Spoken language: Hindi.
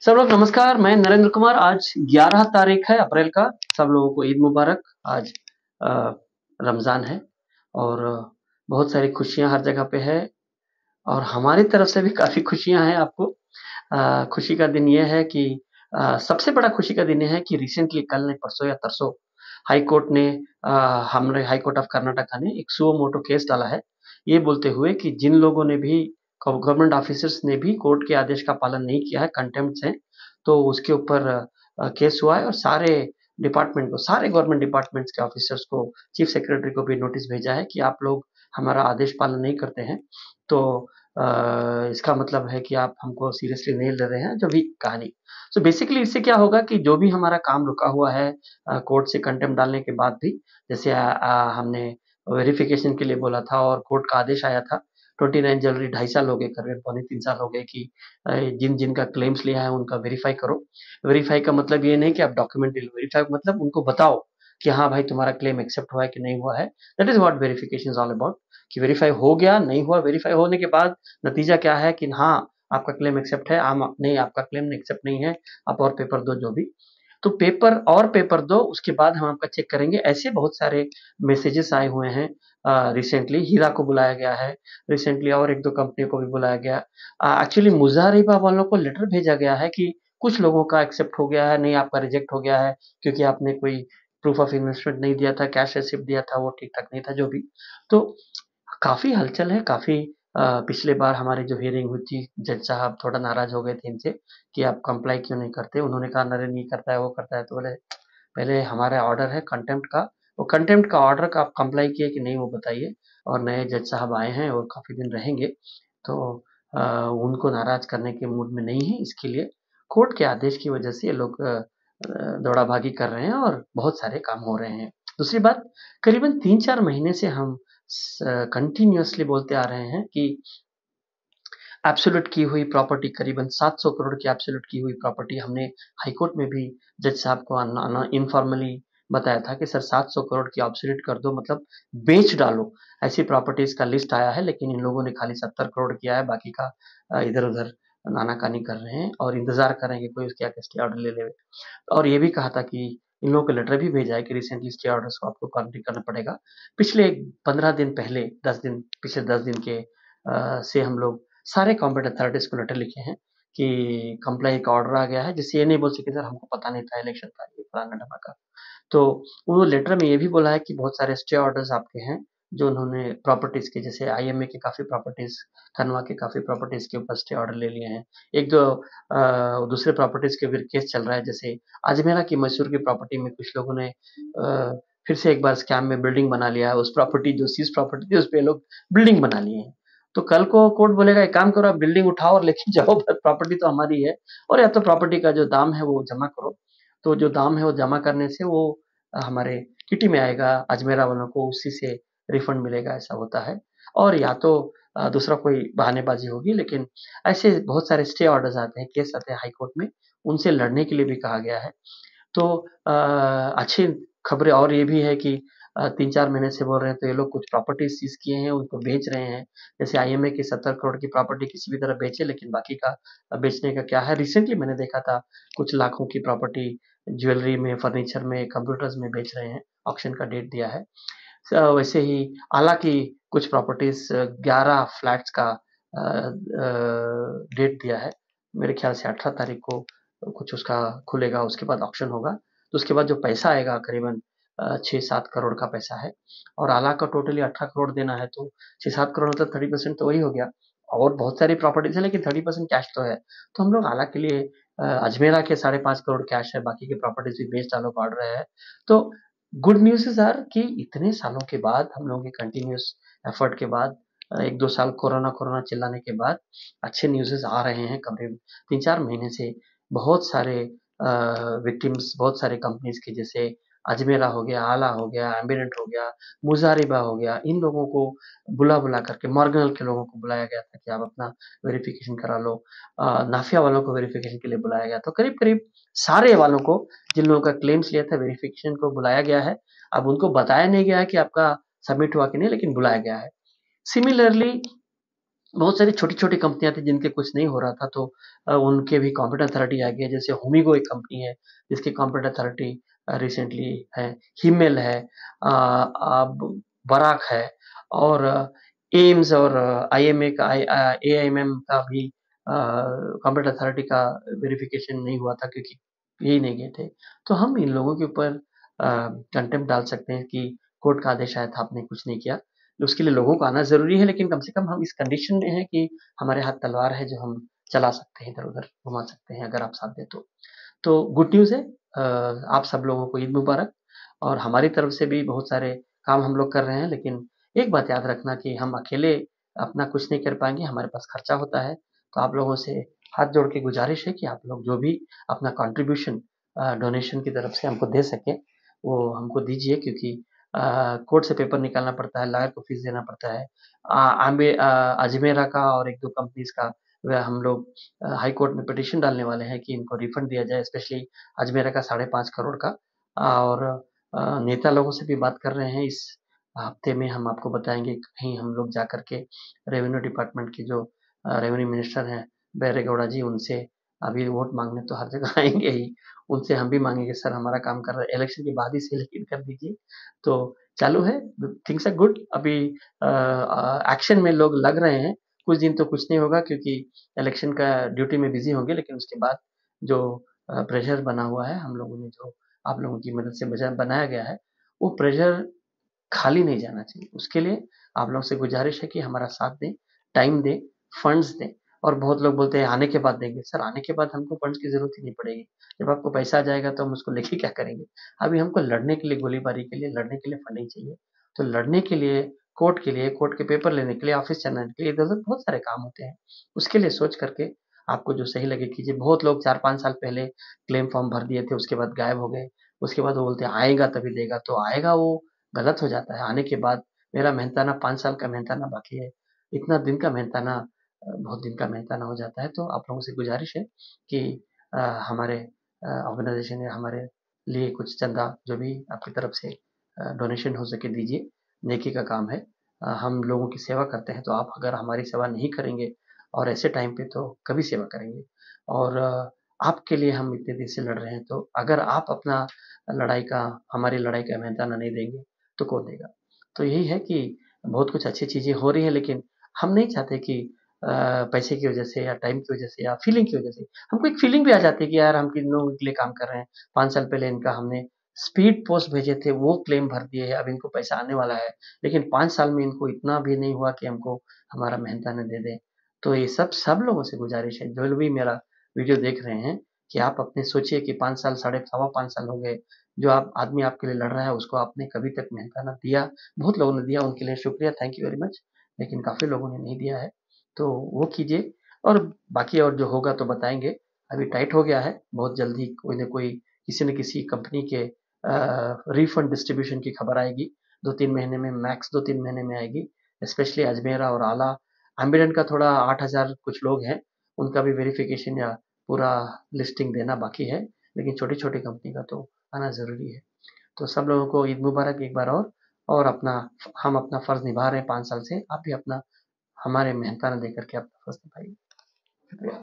सब लोग नमस्कार, मैं नरेंद्र कुमार। आज 11 तारीख है अप्रैल का। सब लोगों को ईद मुबारक। आज अ, रमज़ान है और बहुत सारी खुशियाँ हर जगह पे है और हमारी तरफ से भी काफ़ी खुशियाँ हैं आपको। खुशी का दिन ये है कि सबसे बड़ा खुशी का दिन ये है कि रिसेंटली कल नहीं परसों या तरसों हाई कोर्ट ने अ, हमारे हाई कोर्ट ऑफ कर्नाटका ने एक सुओ मोटो केस डाला है। ये बोलते हुए कि जिन लोगों ने भी गवर्नमेंट ऑफिसर्स ने भी कोर्ट के आदेश का पालन नहीं किया है, कंटेम्प्ट से, तो उसके ऊपर केस हुआ है और सारे गवर्नमेंट डिपार्टमेंट्स के ऑफिसर्स को, चीफ सेक्रेटरी को भी नोटिस भेजा है कि आप लोग हमारा आदेश पालन नहीं करते हैं, तो इसका मतलब है कि आप हमको सीरियसली नहीं ले रहे हैं, जो भी कहानी। सो बेसिकली इससे क्या होगा कि जो भी हमारा काम रुका हुआ है कोर्ट से कंटेम्प्ट डालने के बाद भी, जैसे हमने वेरिफिकेशन के लिए बोला था और कोर्ट का आदेश आया था 29 जनवरी, 2.5 साल हो गए, करीब पौने 3 साल हो गए कि जिन-जिनका क्लेम्स लिया है उनका वेरीफाई करो। वेरीफाई का मतलब ये नहीं कि आप डॉक्यूमेंट वेरीफाई मतलब उनको बताओ कि हाँ भाई तुम्हारा क्लेम एक्सेप्ट हुआ है कि नहीं हुआ है। That is what verification is all about कि वेरीफाई हो गया, नहीं हुआ, वेरीफाई होने के बाद नतीजा क्या है कि हाँ, आपका क्लेम एक्सेप्ट है, नहीं आपका क्लेम एक्सेप्ट नहीं है, आप और पेपर दो जो भी। तो पेपर दो, उसके बाद हम आपका चेक करेंगे। ऐसे बहुत सारे मैसेजेस आए हुए हैं। रिसेंटली हीरा को बुलाया गया है, रिसेंटली और 1-2 कंपनी को भी बुलाया गया। एक्चुअली मुज़ारिबा वालों को लेटर भेजा गया है कि कुछ लोगों का एक्सेप्ट हो गया है, नहीं आपका रिजेक्ट हो गया है क्योंकि आपने कोई प्रूफ ऑफ इन्वेस्टमेंट नहीं दिया था, कैश रिसिप्ट दिया था, वो ठीक-ठाक नहीं था, जो भी। तो काफ़ी हलचल है, काफ़ी पिछले बार हमारी जो हियरिंग हुई थी, जज साहब थोड़ा नाराज़ हो गए थे इनसे कि आप कंप्लाई क्यों नहीं करते? उन्होंने कहा नरेन ये करता है, वो करता है, तो बोले पहले हमारा ऑर्डर है कंटेम्प्ट का, वो कंटेम्प्ट का ऑर्डर का आप कंप्लाई किए कि नहीं वो बताइए। और नए जज साहब आए हैं और काफ़ी दिन रहेंगे, तो अ, उनको नाराज़ करने के मूड में नहीं है, इसके लिए कोर्ट के आदेश की वजह से ये लोग दौड़ा-भागी कर रहे हैं और बहुत सारे काम हो रहे हैं। दूसरी बात, करीबन 3-4 महीने से हम कंटिन्यूअसली बोलते आ रहे हैं कि एब्सोल्यूट की हुई प्रॉपर्टी, करीबन 700 करोड़ की एब्सोल्यूट की हुई प्रॉपर्टी हमने हाई कोर्ट में भी जज साहब को इनफॉर्मली बताया था कि सर 700 करोड़ की एब्सोल्यूट कर दो, मतलब बेच डालो। ऐसी प्रॉपर्टीज का लिस्ट आया है, लेकिन इन लोगों ने खाली 70 करोड़ किया है, बाकी का इधर-उधर नानाकानी कर रहे हैं और इंतजार कर रहे हैं कि कोई उसके आगे स्टे ऑर्डर ले ले। और ये भी कहा था कि इन लोगों को लेटर भी भेजा है कि रिसेंटली स्टे ऑर्डर्स को आपको कंप्लीट करना पड़ेगा। पिछले 15 दिन पहले, 10 दिन, पिछले 10 दिन के से हम लोग सारे कॉम्पिटेंट अथॉरिटीज को लेटर लिखे हैं कि कंप्लाई का ऑर्डर आ गया है, जिससे ये नहीं बोल सके सर हमको पता नहीं था, इलेक्शन था, ये फलाना-ढमाका। तो उन्होंने लेटर में ये भी बोला है कि बहुत सारे स्टे ऑर्डर्स आपके हैं, जो उन्होंने प्रॉपर्टीज़ के, जैसे आईएमए की काफ़ी प्रॉपर्टीज़, खनवा की काफ़ी प्रॉपर्टीज़ के ऊपर स्टे ऑर्डर ले लिए हैं। एक दो दूसरे प्रॉपर्टीज़ के भी केस चल रहा है, जैसे अजमेरा की मैसूर की प्रॉपर्टी में कुछ लोगों ने फिर से एक बार स्कैम में बिल्डिंग बना लिया है। उस प्रॉपर्टी जो सीज़ प्रॉपर्टी थी, उसपे ये लोग बिल्डिंग बना लिए हैं। तो कल को कोर्ट बोलेगा एक काम करो, आप बिल्डिंग उठाओ और लेके जाओ, प्रॉपर्टी तो हमारी है, और या तो प्रॉपर्टी का जो दाम है वो जमा करो। तो जो दाम है वो जमा करने से वो हमारे किटी में आएगा, अजमेरा वालों को उसी से रिफंड मिलेगा, ऐसा होता है। और या तो दूसरा कोई बहानेबाज़ी होगी, लेकिन ऐसे बहुत सारे स्टे ऑर्डर्स आते हैं, केस आते हैं हाई कोर्ट में, उनसे लड़ने के लिए भी कहा गया है। तो अच्छी खबरें और ये भी है कि 3-4 महीने से बोल रहे हैं, तो ये लोग कुछ प्रॉपर्टीज़ सीज़ किए हैं, उनको बेच रहे हैं। जैसे आईएमए की 70 करोड़ की प्रॉपर्टी किसी भी तरह बेचे, लेकिन बाकी का बेचने का क्या है, रिसेंटली मैंने देखा था कुछ लाखों की प्रॉपर्टी ज्वेलरी में, फर्नीचर में, कंप्यूटर्स में बेच रहे हैं, ऑक्शन का डेट दिया है। वैसे ही आला की कुछ प्रॉपर्टीज़ 11 फ्लैट्स का डेट दिया है। मेरे ख्याल से 18 तारीख को कुछ उसका खुलेगा, उसके बाद ऑक्शन होगा। तो उसके बाद जो पैसा आएगा करीबन 6-7 करोड़ का पैसा है, और आला का टोटली 18 करोड़ देना है, तो 6-7 करोड़ मतलब 30% तो वही हो गया। और बहुत सारी प्रॉपर्टीज़ है, लेकिन 30% कैश तो है। तो हम लोग आला के लिए अजमेरा के 5.5 करोड़ कैश है, बाकी की प्रॉपर्टीज़ भी बेच डालो, बाँट रहे हैं। तो गुड न्यूज़ इज़ आर कि इतने सालों के बाद, हम लोगों के कंटिन्यूअस एफर्ट के बाद, 1-2 साल कोरोना चिल्लाने के बाद अच्छे न्यूज़ेज़ आ रहे हैं। करीब 3-4 महीने से बहुत सारे विक्टिम्स, बहुत सारे कंपनीज़ के, जैसे अजमेरा हो गया, आला हो गया, एम्बीडेंट हो गया, मुज़ारिबा हो गया, इन लोगों को बुला-बुला करके, मॉर्गन के लोगों को बुलाया गया था कि आप अपना वेरिफ़िकेशन करा लो। नाफिया वालों को वेरिफ़िकेशन के लिए बुलाया गया। तो करीब-करीब सारे वालों को, जिन लोगों का क्लेम्स लिया था, वेरिफ़िकेशन को बुलाया गया है। अब उनको बताया नहीं गया है कि आपका सबमिट हुआ कि नहीं, लेकिन बुलाया गया है। सिमिलरली बहुत सारी छोटी-छोटी कंपनियाँ थी जिनके कुछ नहीं हो रहा था, तो उनके भी कॉम्पिटेंट अथॉरिटी आ गई है। जैसे होमिगो एक कंपनी है जिसकी कॉम्पिटेंट अथॉरिटी रिसेंटली है, हिमेल है, अब बराक है और एम्स और आईएमए का एआईएमएम का भी कॉम्पिटेंट अथॉरिटी का वेरिफिकेशन नहीं हुआ था क्योंकि यही नहीं गए थे। तो हम इन लोगों के ऊपर कंटेम्प्ट डाल सकते हैं कि कोर्ट का आदेश आया था, आपने कुछ नहीं किया। उसके लिए लोगों को आना ज़रूरी है, लेकिन कम से कम हम इस कंडीशन में हैं कि हमारे हाथ तलवार है जो हम चला सकते हैं, इधर-उधर घुमा सकते हैं अगर आप साथ दें तो। तो गुड न्यूज़ है, आप सब लोगों को ईद मुबारक और हमारी तरफ से भी बहुत सारे काम हम लोग कर रहे हैं, लेकिन एक बात याद रखना कि हम अकेले अपना कुछ नहीं कर पाएँगे, हमारे पास खर्चा होता है। तो आप लोगों से हाथ जोड़ के गुज़ारिश है कि आप लोग जो भी अपना कंट्रीब्यूशन डोनेशन की तरफ से हमको दे सकें, वो हमको दीजिए क्योंकि कोर्ट से पेपर निकालना पड़ता है, लॉयर को फीस देना पड़ता है। अजमेरा का और 1-2 कंपनीज़ का वह हम लोग हाई कोर्ट में पिटीशन डालने वाले हैं कि इनको रिफंड दिया जाए, स्पेशली अजमेरा का 5.5 करोड़ का। और नेता लोगों से भी बात कर रहे हैं, इस हफ्ते में हम आपको बताएँगे, कहीं हम लोग जा कर के रेवेन्यू डिपार्टमेंट के जो रेवेन्यू मिनिस्टर हैं, बैरेगौड़ा जी, उनसे अभी वोट माँगने तो हर जगह आएँगे ही, उनसे हम भी माँगेंगे, सर हमारा काम कर रहे हैं, इलेक्शन के बाद ही से लेकिन कर दीजिए। तो चालू है, थिंग्स आर गुड, अभी एक्शन में लोग लग रहे हैं। कुछ दिन तो कुछ नहीं होगा क्योंकि इलेक्शन का ड्यूटी में बिज़ी होंगे, लेकिन उसके बाद जो प्रेशर बना हुआ है, हम लोगों ने जो आप लोगों की मदद से बनाया गया है, वो प्रेशर खाली नहीं जाना चाहिए। उसके लिए आप लोगों से गुज़ारिश है कि हमारा साथ दें, टाइम दें, फंड्स दें। और बहुत लोग बोलते हैं आने के बाद देंगे। सर आने के बाद हमको फंड्स की ज़रूरत ही नहीं पड़ेगी। जब आपको पैसा आ जाएगा तो हम उसको लेके क्या करेंगे? अभी हमको लड़ने के लिए, गोलीबारी के लिए, लड़ने के लिए फंडिंग चाहिए। तो लड़ने के लिए, कोर्ट के पेपर लेने के लिए, ऑफ़िस चलाने के लिए, इधर-उधर बहुत सारे काम होते हैं। उसके लिए सोच करके आपको जो सही लगे कीजिए। बहुत लोग 4-5 साल पहले क्लेम फॉर्म भर दिए थे, उसके बाद गायब हो गए। उसके बाद वो बोलते हैं आएगा तभी देगा, तो आएगा वो गलत हो जाता है। आने के बाद मेरा मेहनताना 5 साल का मेहनताना बाकी है। इतना दिन का मेहनताना बहुत दिन का मेहनताना हो जाता है। तो आप लोगों से गुज़ारिश है कि अ, हमारे ऑर्गनाइज़ेशन या हमारे लिए कुछ चंदा जो भी आपकी तरफ से डोनेशन हो सके दीजिए। नेकी का काम है। हम लोगों की सेवा करते हैं, तो आप अगर हमारी सेवा नहीं करेंगे और ऐसे टाइम पे तो कभी सेवा करेंगे। और आपके लिए हम इतने दिन से लड़ रहे हैं, तो अगर आप अपना लड़ाई का हमारी लड़ाई का मेहनताना नहीं देंगे, तो कौन देगा? तो यही है कि बहुत कुछ अच्छी चीज़ें हो रही हैं, लेकिन हम नहीं चाहते कि पैसे की वजह से या टाइम की वजह से या फीलिंग की वजह से हमको एक फीलिंग भी आ जाती है कि यार हम किन लोगों के लिए काम कर रहे हैं। 5 साल पहले इनका हमने स्पीड पोस्ट भेजे थे, वो क्लेम भर दिए हैं, अब इनको पैसा आने वाला है। लेकिन 5 साल में इनको इतना भी नहीं हुआ कि हमको हमारा मेहनताना दे दें। तो ये सब लोगों से गुज़ारिश है, जो भी मेरा वीडियो देख रहे हैं, कि आप अपने सोचिए कि 5 साल, साढ़े सवा 5 साल हो गए, जो आप आदमी आपके लिए लड़ रहा है, उसको आपने कभी तक मेहनताना दिया। बहुत लोगों ने दिया, उनके लिए शुक्रिया, थैंक यू वेरी मच। लेकिन काफ़ी लोगों ने नहीं दिया है, तो वो कीजिए और बाकी और जो होगा तो बताएँगे। अभी टाइट हो गया है, बहुत जल्दी कोई न कोई, किसी न किसी कंपनी के रिफंड डिस्ट्रीब्यूशन की खबर आएगी। 2-3 महीने में, मैक्स 2-3 महीने में आएगी। स्पेशली अजमेरा और आला, एम्बीडेंट का थोड़ा 8,000 कुछ लोग हैं, उनका भी वेरिफ़िकेशन या पूरा लिस्टिंग देना बाकी है, लेकिन छोटी-छोटी कंपनी का तो आना ज़रूरी है। तो सब लोगों को ईद मुबारक एक बार और अपना हम अपना फ़र्ज़ निभा रहे हैं 5 साल से, आप भी अपना हमारे मेहनताना देकर के अपना फ़र्ज़ निभाइए। शुक्रिया।